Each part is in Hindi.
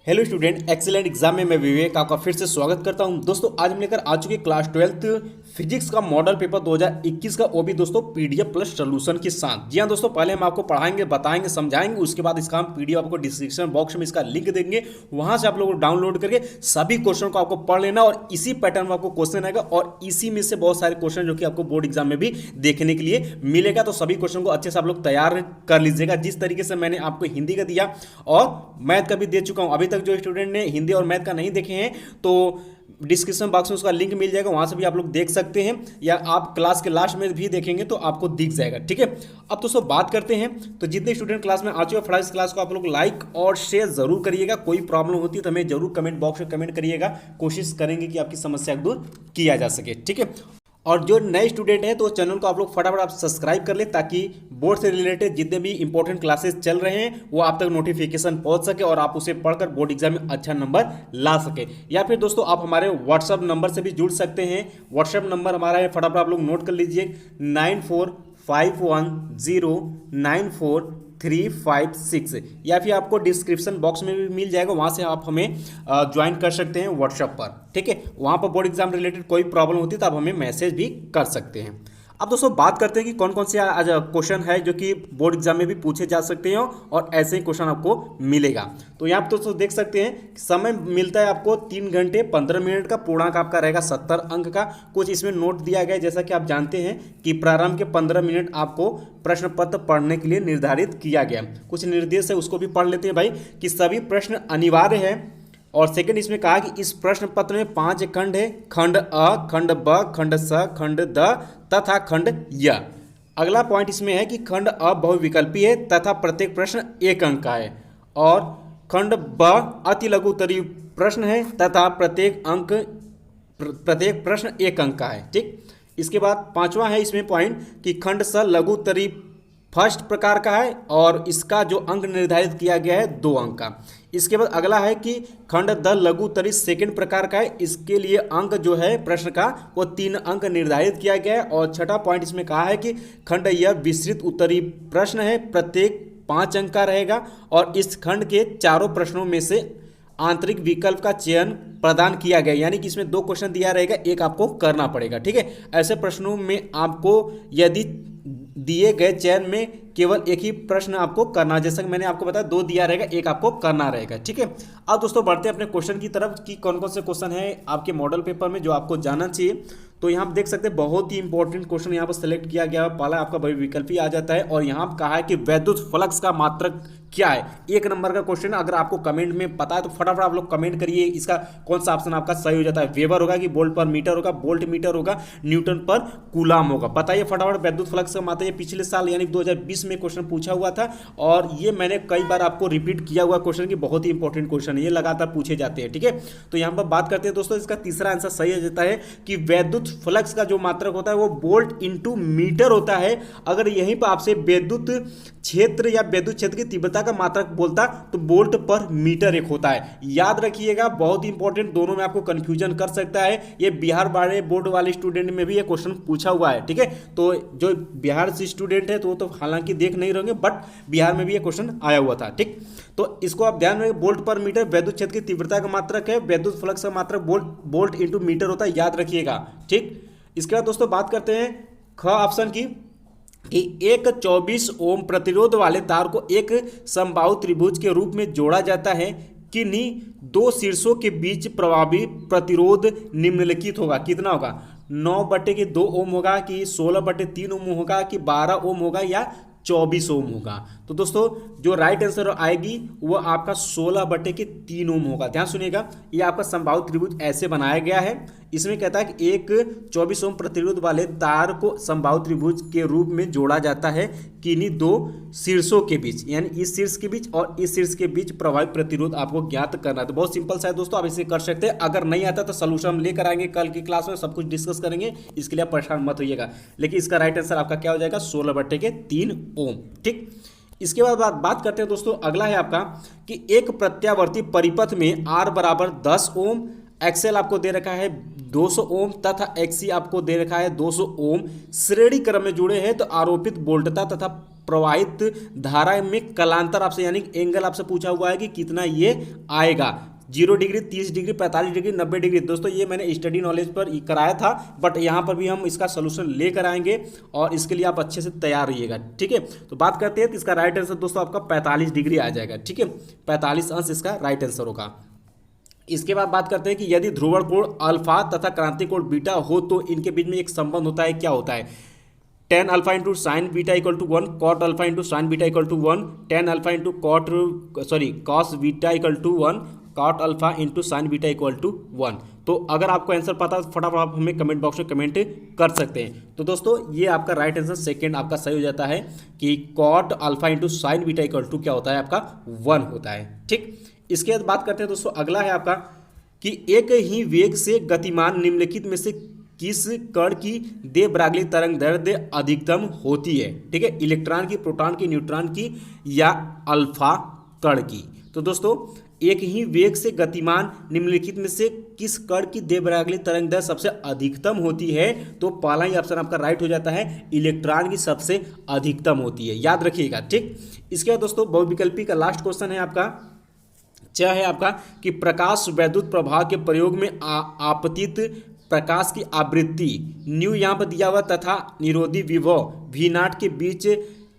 हेलो स्टूडेंट, एक्सीलेंट एग्जाम में मैं विवेक आपका फिर से स्वागत करता हूं। दोस्तों आज हम लेकर आ चुके क्लास 12th फिजिक्स का मॉडल पेपर 2021 का, वो भी दोस्तों पीडीएफ प्लस सोल्यूशन के साथ। जी हां दोस्तों, पहले हम आपको पढ़ाएंगे, बताएंगे, समझाएंगे, उसके बाद इसका हम पीडीएफ आपको डिस्क्रिप्शन बॉक्स में इसका लिंक देंगे। वहां से आप लोग डाउनलोड करके सभी क्वेश्चन को आपको पढ़ लेना और इसी पैटर्न में आपको क्वेश्चन आएगा और इसी में से बहुत सारे क्वेश्चन जो कि आपको बोर्ड एग्जाम में भी देखने के लिए मिलेगा। तो सभी क्वेश्चन को अच्छे से आप लोग तैयार कर लीजिएगा, जिस तरीके से मैंने आपको हिंदी का दिया और मैथ का भी दे चुका हूं। अभी तक जो स्टूडेंट ने हिंदी और मैथ का नहीं देखे हैं तो डिस्क्रिप्शन बॉक्स में उसका लिंक मिल जाएगा, वहां से भी आप लोग देख सकते हैं, या आप क्लास के लास्ट में भी देखेंगे तो आपको दिख जाएगा। ठीक है, अब तो सब बात करते हैं। तो जितने स्टूडेंट क्लास में आ चुके हैं, फटाफट इस क्लास को आप लोग लाइक और शेयर जरूर करिएगा। कोई प्रॉब्लम होती है तो हमें जरूर कमेंट बॉक्स में कमेंट करिएगा, कोशिश करेंगे कि आपकी समस्या दूर किया जा सके। ठीक है, और जो नए स्टूडेंट हैं तो चैनल को आप लोग फटाफट आप सब्सक्राइब कर ले, ताकि बोर्ड से रिलेटेड जितने भी इंपॉर्टेंट क्लासेस चल रहे हैं वो आप तक नोटिफिकेशन पहुंच सके और आप उसे पढ़कर बोर्ड एग्जाम में अच्छा नंबर ला सके। या फिर दोस्तों आप हमारे व्हाट्सअप नंबर से भी जुड़ सकते हैं। व्हाट्सअप नंबर हमारा है, फटाफट आप लोग नोट कर लीजिए, 9451094356, या फिर आपको डिस्क्रिप्शन बॉक्स में भी मिल जाएगा, वहां से आप हमें ज्वाइन कर सकते हैं व्हाट्सएप पर। ठीक है, वहां पर बोर्ड एग्जाम रिलेटेड कोई प्रॉब्लम होती है तो आप हमें मैसेज भी कर सकते हैं। अब दोस्तों बात करते हैं कि कौन कौन से आज क्वेश्चन है जो कि बोर्ड एग्जाम में भी पूछे जा सकते हैं और ऐसे ही क्वेश्चन आपको मिलेगा। तो यहाँ पर दोस्तों देख सकते हैं समय मिलता है आपको 3 घंटे 15 मिनट का। पूर्णांक आपका रहेगा 70 अंक का। कुछ इसमें नोट दिया गया है, जैसा कि आप जानते हैं कि प्रारंभ के 15 मिनट आपको प्रश्न पत्र पढ़ने के लिए निर्धारित किया गया। कुछ निर्देश है उसको भी पढ़ लेते हैं भाई, कि सभी प्रश्न अनिवार्य है। और सेकंड इसमें कहा कि इस प्रश्न पत्र में 5 खंड है, खंड अ, खंड ब, खंड स, खंड द तथा खंड य। अगला पॉइंट इसमें है कि खंड अ बहुविकल्पी है तथा प्रत्येक प्रश्न 1 अंक का है, और खंड ब अति लघु उत्तरीय प्रश्न है तथा प्रत्येक प्रश्न 1 अंक का है। ठीक, इसके बाद 5वां है इसमें पॉइंट कि खंड स लघु उत्तरीय फर्स्ट प्रकार का है और इसका जो अंक निर्धारित किया गया है 2 अंक का। इसके बाद अगला है कि खंड द लघु उत्तरीय सेकंड प्रकार का है, इसके लिए अंक जो है प्रश्न का वो 3 अंक निर्धारित किया गया है। और छठा पॉइंट इसमें कहा है कि खंड यह विस्तृत उत्तरीय प्रश्न है, प्रत्येक 5 अंक का रहेगा और इस खंड के चारों प्रश्नों में से आंतरिक विकल्प का चयन प्रदान किया गया, यानी कि इसमें 2 क्वेश्चन दिया रहेगा, एक आपको करना पड़ेगा। ठीक है, ऐसे प्रश्नों में आपको यदि दिए गए चयन में केवल एक ही प्रश्न आपको करना, जैसा कि मैंने आपको बताया 2 दिया रहेगा, एक आपको करना रहेगा। ठीक है, अब दोस्तों बढ़ते हैं अपने क्वेश्चन की तरफ कि कौन कौन से क्वेश्चन है आपके मॉडल पेपर में जो आपको जानना चाहिए। तो यहाँ आप देख सकते हैं बहुत ही इंपॉर्टेंट क्वेश्चन यहाँ पर सेलेक्ट किया गया है। पहला आपका बहुविकल्पी आ जाता है और यहाँ पर कहा है कि वैद्युत फ्लक्स का मात्रक क्या है। 1 नंबर का क्वेश्चन, अगर आपको कमेंट में पता है तो फटाफट आप लोग कमेंट करिए, इसका कौन सा ऑप्शन आपका सही हो जाता है। वेबर होगा कि वोल्ट पर मीटर होगा, वोल्ट मीटर होगा, न्यूटन पर कूलाम होगा। बताइए फटाफट वैद्युत फ्लक्स का मात्रक। ये पिछले साल यानी 2020 में क्वेश्चन पूछा हुआ था और ये मैंने कई बार आपको रिपीट किया हुआ क्वेश्चन की बहुत ही इंपॉर्टेंट क्वेश्चन है, ये लगातार पूछे जाते हैं। ठीक है, तो यहाँ पर बात करते हैं दोस्तों, इसका तीसरा आंसर सही हो जाता है कि वैद्युत फ्लक्स का जो मात्रक होता है वो वोल्ट इंटू मीटर होता है। अगर यहीं पर आपसे विद्युत क्षेत्र या विद्युत क्षेत्र की तीव्रता का मात्रक बोलता तो वोल्ट पर मीटर एक होता है। याद रखिएगा, बहुत इंपॉर्टेंट, दोनों में आपको कंफ्यूजन कर सकता है। ये बिहार बोर्ड वाले स्टूडेंट में भी ये क्वेश्चन पूछा हुआ है। ठीक है, तो जो बिहार से स्टूडेंट है तो हालांकि देख नहीं रहेंगे, बट बिहार में भी ये क्वेश्चन आया हुआ था। ठीक, तो इसको आप ध्यान रखें, वोल्ट पर मीटर विद्युत क्षेत्र की तीव्रता का मात्रक है, विद्युत फ्लक्स का मात्रक वोल्ट इंटू मीटर होता है, याद रखिएगा। ठीक, इसके बाद दोस्तों बात करते हैं ख ऑप्शन की, कि एक 24 ओम प्रतिरोध वाले तार को एक समबाहु त्रिभुज के रूप में जोड़ा जाता है, किन्हीं 2 शीर्षों के बीच प्रभावी प्रतिरोध निम्नलिखित होगा। कितना होगा? 9/2 ओम होगा कि 16/3 ओम होगा कि 12 ओम होगा या 24 ओम होगा। तो दोस्तों जो राइट आंसर आएगी वो आपका 16/3 ओम होगा। ध्यान सुनिएगा, ये आपका समबाहु त्रिभुज ऐसे बनाया गया है। इसमें कहता है कि एक 24 ओम प्रतिरोध वाले तार को समबाहु त्रिभुज के रूप में जोड़ा जाता है किन्हीं 2 शीर्षों के बीच, यानी इस शीर्ष के बीच और इस शीर्ष के बीच प्रभावी प्रतिरोध आपको ज्ञात करना है। तो बहुत सिंपल सा है दोस्तों, आप इसे कर सकते हैं। अगर नहीं आता तो सोल्यूशन हम लेकर आएंगे कल की क्लास में, सब कुछ डिस्कस करेंगे, इसके लिए आप परेशान मत होइएगा। लेकिन इसका राइट आंसर आपका क्या हो जाएगा? 16/3 ओम। ठीक, इसके बाद बात करते हैं दोस्तों, अगला है आपका कि एक प्रत्यावर्ती परिपथ में R बराबर 10 ओम, एक्सएल आपको दे रखा है 200 ओम तथा एक्सी आपको दे रखा है 200 ओम, श्रेणी क्रम में जुड़े हैं तो आरोपित वोल्टता तथा प्रवाहित धारा में कलांतर आपसे यानी एंगल आपसे पूछा हुआ है कि कितना ये आएगा, 0 डिग्री, 30 डिग्री, 45 डिग्री, 90 डिग्री। दोस्तों ये मैंने स्टडी नॉलेज पर कराया था, बट यहाँ पर भी हम इसका सोल्यूशन लेकर आएंगे और इसके लिए आप अच्छे से तैयार रहिएगा, ठीक है। तो बात करते हैं तो इसका राइट आंसर दोस्तों आपका 45 डिग्री आ जाएगा, ठीक है, 45 अंश इसका राइट आंसर होगा। इसके बाद बात करते हैं कि यदि ध्रुवण कोण अल्फा तथा क्रांति कोण बीटा हो तो इनके बीच में एक संबंध होता है, क्या होता है? tan alpha into sine beta equal to 1, cot alpha into sine beta equal to 1, tan alpha into cos beta equal to 1, cot alpha into sine beta equal to 1। तो अगर आपको आंसर पता है फटाफट आप हमें कमेंट बॉक्स में कमेंट कर सकते हैं। तो दोस्तों ये आपका राइट आंसर सेकंड आपका सही हो जाता है कि cot alpha into sine beta equal to क्या होता है आपका 1 होता है, ठीक। इसके बाद बात करते हैं दोस्तों, अगला है आपका कि एक ही वेग से गतिमान निम्नलिखित में से किस कण की दे ब्रागली तरंग दैर्ध्य अधिकतम होती है, ठीक है, इलेक्ट्रॉन की, प्रोटॉन की, न्यूट्रॉन की या अल्फा कण की। तो दोस्तों एक ही वेग से गतिमान निम्नलिखित में से किस कण की दे ब्रागली तरंग दैर्ध्य सबसे अधिकतम होती है? तो पहला ही ऑप्शन आपका राइट हो जाता है, इलेक्ट्रॉन की सबसे अधिकतम होती है, याद रखिएगा, ठीक। इसके बाद दोस्तों बहुविकल्पी का लास्ट क्वेश्चन है आपका, क्या है आपका कि प्रकाश वैद्युत प्रभाव के प्रयोग में आपतित प्रकाश की आवृत्ति न्यू यहाँ पर दिया हुआ तथा निरोधी विभव V0 के बीच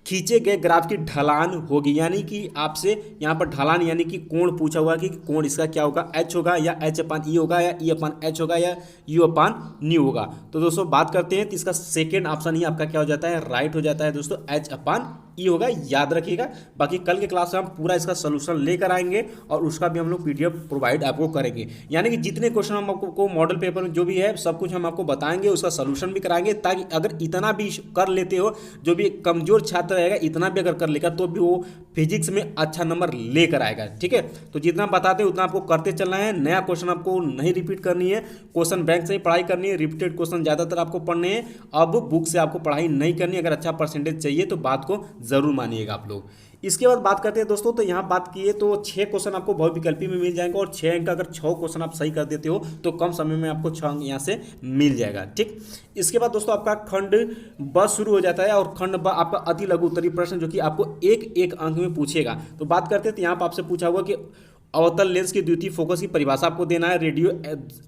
खींचे गए ग्राफ की ढलान होगी, यानी कि आपसे यहाँ पर ढलान यानी कि कोण पूछा हुआ कि कोण इसका क्या होगा, H होगा या H/E होगा या E/H होगा या U/न्यू होगा। तो दोस्तों बात करते हैं तो इसका सेकेंड ऑप्शन ही आपका क्या हो जाता है, राइट हो जाता है दोस्तों, H/E होगा, याद रखिएगा। बाकी कल के क्लास में हम पूरा इसका सोल्यूशन लेकर आएंगे और उसका भी हम लोग PDF प्रोवाइड आपको करेंगे, यानी कि जितने क्वेश्चन हम आपको मॉडल पेपर में जो भी है सब कुछ हम आपको बताएंगे, उसका सोल्यूशन भी कराएंगे, ताकि अगर इतना भी कर लेते हो, जो भी कमजोर छात्र रहेगा इतना भी अगर कर लेगा तो भी वो फिजिक्स में अच्छा नंबर लेकर आएगा, ठीक है। तो जितना बताते हैं उतना आपको करते चलना है, नया क्वेश्चन आपको नहीं रिपीट करनी है, क्वेश्चन बैंक से ही पढ़ाई करनी है, रिपीटेड क्वेश्चन ज़्यादातर आपको पढ़ने हैं, अब बुक से आपको पढ़ाई नहीं करनी। अगर अच्छा परसेंटेज चाहिए तो बात को जरूर मानिएगा आप लोग। इसके बाद बात करते हैं दोस्तों, तो यहाँ बात किए तो 6 क्वेश्चन आपको बहुविकल्पी में मिल जाएंगे और 6 अंक, अगर 6 क्वेश्चन आप सही कर देते हो तो कम समय में आपको 6 अंक यहाँ से मिल जाएगा, ठीक। इसके बाद दोस्तों आपका खंड ब शुरू हो जाता है और खंड ब आपका अति लघु उत्तरीय प्रश्न जो कि आपको एक अंक में पूछेगा। तो बात करते हैं तो यहाँ पर आपसे पूछा हुआ कि अवतल लेंस की द्वितीय फोकस की परिभाषा आपको देना है, रेडियो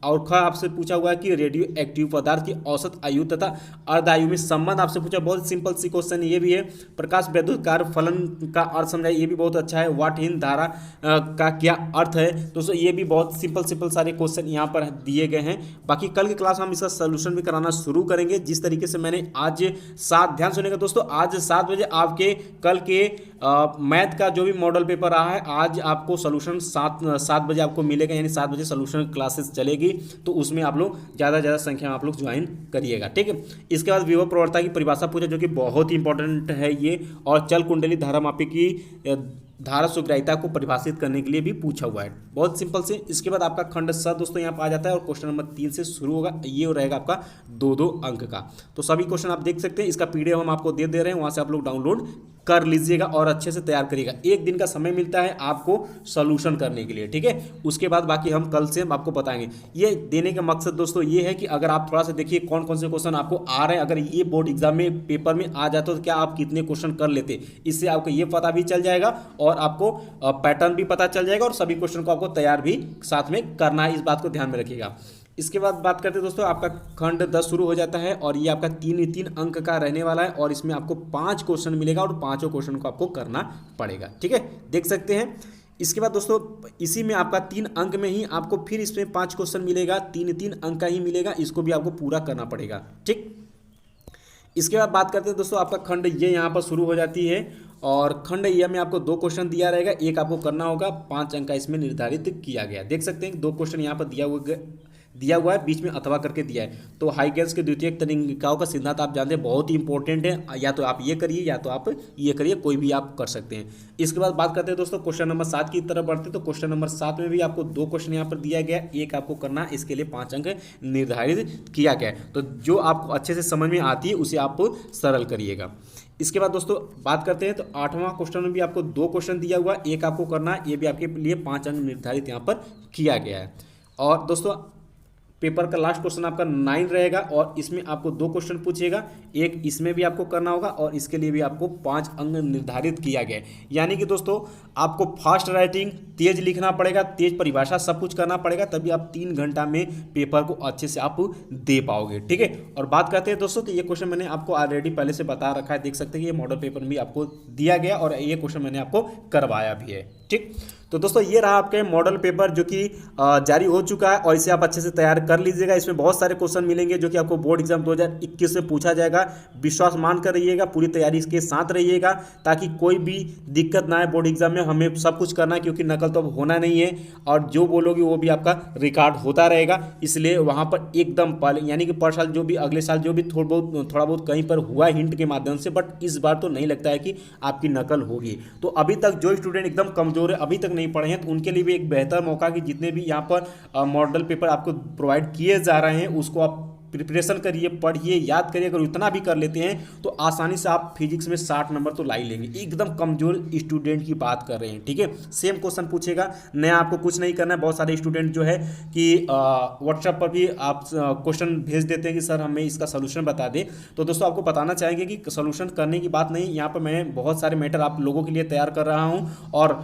और ख आपसे पूछा हुआ है कि रेडियो एक्टिव पदार्थ की औसत आयु तथा अर्ध आयु में संबंध आपसे पूछा, बहुत सिंपल सी क्वेश्चन ये भी है। प्रकाश वैद्युत कार्य फलन का अर्थ समझाइए, ये भी बहुत अच्छा है। वाटहीन धारा का क्या अर्थ है दोस्तों, ये भी बहुत सिंपल सारे क्वेश्चन यहाँ पर दिए गए हैं। बाकी कल की क्लास में हम इसका सोल्यूशन भी कराना शुरू करेंगे, जिस तरीके से मैंने आज ध्यान सुनेगा दोस्तों, आज 7 बजे आपके कल के मैथ का जो भी मॉडल पेपर रहा है, आज आपको सोल्यूशन 7 बजे आपको मिलेगा, यानी 7 बजे सोल्यूशन क्लासेस चलेगी, तो उसमें आप लोग ज़्यादा संख्या में आप लोग ज्वाइन करिएगा, ठीक है। इसके बाद विभव प्रवणता की परिभाषा पूछा, जो कि बहुत ही इंपॉर्टेंट है ये, और चल कुंडली धारामापी की धारा सुग्राहिता को परिभाषित करने के लिए भी पूछा हुआ है, बहुत सिंपल से। इसके बाद आपका खंड स दोस्तों यहाँ पर आ जाता है और क्वेश्चन नंबर 3 से शुरू होगा, ये रहेगा आपका 2 अंक का। तो सभी क्वेश्चन आप देख सकते हैं, इसका PDF हम आपको दे रहे हैं, वहाँ से आप लोग डाउनलोड कर लीजिएगा और अच्छे से तैयार करिएगा। 1 दिन का समय मिलता है आपको सोल्यूशन करने के लिए, ठीक है। उसके बाद बाकी हम कल से आपको बताएंगे। ये देने का मकसद दोस्तों ये है कि अगर आप थोड़ा सा देखिए कौन कौन से क्वेश्चन आपको आ रहे हैं, अगर ये बोर्ड एग्जाम में पेपर में आ जाते तो क्या आप कितने क्वेश्चन कर लेते, इससे आपको ये पता भी चल जाएगा और आपको पैटर्न भी पता चल जाएगा और सभी क्वेश्चन को आपको तैयार भी साथ में करना है, इस बात को ध्यान में रखिएगा। इसके बाद बात करते हैं दोस्तों, आपका खंड 10 शुरू हो जाता है और ये आपका 3 अंक का रहने वाला है और इसमें आपको 5 क्वेश्चन मिलेगा और 5 क्वेश्चन को आपको करना पड़ेगा, ठीक है, देख सकते हैं। इसके बाद दोस्तों इसी में आपका 3 अंक में ही आपको फिर इसमें 5 क्वेश्चन मिलेगा, 3 अंक का ही मिलेगा, इसको भी आपको पूरा करना पड़ेगा, ठीक। इसके बाद बात करते हैं दोस्तों, आपका खंड ये यहाँ पर शुरू हो जाती है और खंड ये में आपको 2 क्वेश्चन दिया रहेगा, एक आपको करना होगा, 5 अंक का इसमें निर्धारित किया गया, देख सकते हैं 2 क्वेश्चन यहाँ पर दिया हुआ है, बीच में अथवा करके दिया है। तो हाइगेंस के द्वितीयक तरंगिकाओं का सिद्धांत आप जानते हैं, बहुत ही इंपॉर्टेंट है, या तो आप ये करिए या तो आप ये करिए, कोई भी आप कर सकते हैं। इसके बाद बात करते हैं दोस्तों क्वेश्चन नंबर 7 की तरफ बढ़ते हैं। तो क्वेश्चन नंबर 7 में भी आपको 2 क्वेश्चन यहाँ पर दिया गया, एक आपको करना है, इसके लिए 5 अंक निर्धारित किया गया है। तो जो आपको अच्छे से समझ में आती है उसे आप सरल करिएगा। इसके बाद दोस्तों बात करते हैं तो 8वां क्वेश्चन में भी आपको 2 क्वेश्चन दिया हुआ, एक आपको करना है, ये भी आपके लिए 5 अंक निर्धारित यहाँ पर किया गया है। और दोस्तों पेपर का लास्ट क्वेश्चन आपका 9 रहेगा और इसमें आपको 2 क्वेश्चन पूछेगा, एक इसमें भी आपको करना होगा और इसके लिए भी आपको 5 अंक निर्धारित किया गया है। यानी कि दोस्तों आपको फास्ट राइटिंग, तेज लिखना पड़ेगा, तेज परिभाषा, सब कुछ करना पड़ेगा, तभी आप 3 घंटा में पेपर को अच्छे से आप दे पाओगे। ठीक है, और बात करते हैं दोस्तों, तो ये क्वेश्चन मैंने आपको ऑलरेडी पहले से बता रखा है, देख सकते हैं ये मॉडल पेपर भी आपको दिया गया और ये क्वेश्चन मैंने आपको करवाया भी है। ठीक, तो दोस्तों ये रहा आपके मॉडल पेपर जो कि जारी हो चुका है और इसे आप अच्छे से तैयार कर लीजिएगा। इसमें बहुत सारे क्वेश्चन मिलेंगे जो कि आपको बोर्ड एग्जाम 2021 से पूछा जाएगा। विश्वास मान कर रहिएगा, पूरी तैयारी इसके साथ रहिएगा ताकि कोई भी दिक्कत ना आए बोर्ड एग्जाम में। हमें सब कुछ करना है क्योंकि नकल तो अब होना नहीं है और जो बोलोगे वो भी आपका रिकॉर्ड होता रहेगा, इसलिए वहाँ पर एकदम पहले यानी कि पर साल जो भी अगले साल जो भी थोड़ा बहुत कहीं पर हुआ हिंट के माध्यम से, बट इस बार तो नहीं लगता है कि आपकी नकल होगी। तो अभी तक जो स्टूडेंट एकदम कमजोर है, अभी तक नहीं पढ़े हैं, तो उनके लिए भी एक बेहतर मौका कि जितने भी यहाँ पर मॉडल पेपर आपको प्रोवाइड किए जा रहे हैं उसको आप प्रिपरेशन करिए, पढ़िए, याद करिए। अगर उतना भी कर लेते हैं तो आसानी से आप फिजिक्स में 60 नंबर तो ला ही लेंगे। एकदम कमजोर स्टूडेंट की बात कर रहे हैं। ठीक है, सेम क्वेश्चन पूछेगा, नया आपको कुछ नहीं करना है। बहुत सारे स्टूडेंट जो है कि व्हाट्सएप पर भी आप क्वेश्चन भेज देते हैं कि सर हमें इसका सोल्यूशन बता दें। तो दोस्तों आपको बताना चाहेंगे कि सोल्यूशन करने की बात नहीं, यहाँ पर मैं बहुत सारे मैटर आप लोगों के लिए तैयार कर रहा हूँ और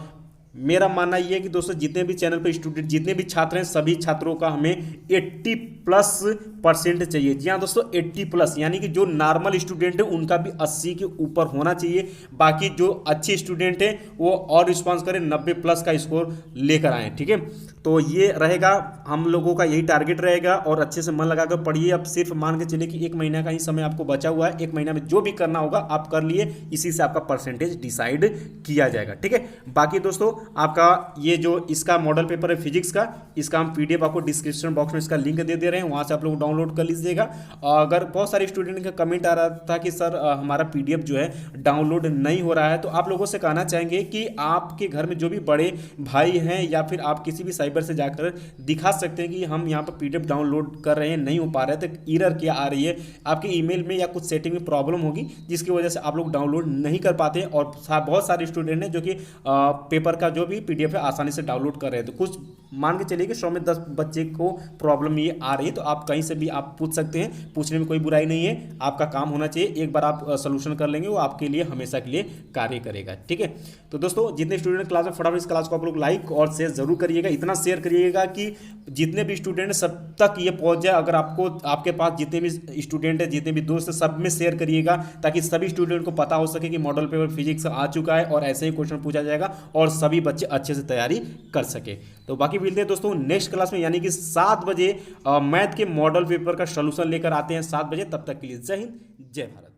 मेरा मानना यह है कि दोस्तों जितने भी चैनल पर स्टूडेंट, जितने भी छात्र हैं, सभी छात्रों का हमें 80+% चाहिए। जी हाँ दोस्तों, 80+ यानी कि जो नॉर्मल स्टूडेंट है उनका भी 80 के ऊपर होना चाहिए। बाकी जो अच्छे स्टूडेंट हैं वो और रिस्पॉन्स करें, 90+ का स्कोर लेकर आएँ। ठीक है, तो ये रहेगा हम लोगों का, यही टारगेट रहेगा और अच्छे से मन लगाकर पढ़िए। अब सिर्फ मान के चलिए कि 1 महीना का ही समय आपको बचा हुआ है। 1 महीना में जो भी करना होगा आप कर लिए, इसी से आपका परसेंटेज डिसाइड किया जाएगा। ठीक है, बाकी दोस्तों आपका ये जो इसका मॉडल पेपर है फिजिक्स का, इसका हम पीडीएफ आपको डिस्क्रिप्शन बॉक्स में इसका लिंक दे रहे हैं, वहां से आप लोग डाउनलोड कर लीजिएगा। अगर बहुत सारे स्टूडेंट का कमेंट आ रहा था कि सर हमारा पीडीएफ जो है डाउनलोड नहीं हो रहा है, तो आप लोगों से कहना चाहेंगे कि आपके घर में जो भी बड़े भाई हैं या फिर आप किसी भी साइबर से जाकर दिखा सकते हैं कि हम यहाँ पर पीडीएफ डाउनलोड कर रहे हैं, नहीं हो पा रहे, तो एरर क्या आ रही है, आपके ईमेल में या कुछ सेटिंग में प्रॉब्लम होगी जिसकी वजह से आप लोग डाउनलोड नहीं कर पाते। और बहुत सारे स्टूडेंट हैं जो कि पेपर का जो भी पीडीएफ है आसानी से डाउनलोड कर रहे हैं। तो कुछ मान के चलिए कि 100 में 10 बच्चे को प्रॉब्लम ये आ रही है, तो आप कहीं से भी आप पूछ सकते हैं, पूछने में कोई बुराई नहीं है। आपका काम होना चाहिए, एक बार आप सोल्यूशन कर लेंगे वो आपके लिए हमेशा के लिए कार्य करेगा। ठीक है, तो दोस्तों जितने स्टूडेंट क्लास में, फटाफट इस क्लास को आप लोग लाइक और शेयर जरूर करिएगा। इतना शेयर करिएगा कि जितने भी स्टूडेंट सब तक ये पहुंच जाए। अगर आपको, आपके पास जितने भी स्टूडेंट है, जितने भी दोस्त है, सब में शेयर करिएगा ताकि सभी स्टूडेंट को पता हो सके कि मॉडल पेपर फिजिक्स आ चुका है और ऐसे ही क्वेश्चन पूछा जाएगा और सभी बच्चे अच्छे से तैयारी कर सके। तो बाकी मिलते हैं दोस्तों नेक्स्ट क्लास में, यानी कि 7 बजे मैथ के मॉडल पेपर का सॉल्यूशन लेकर आते हैं 7 बजे। तब तक के लिए जय हिंद, जय भारत।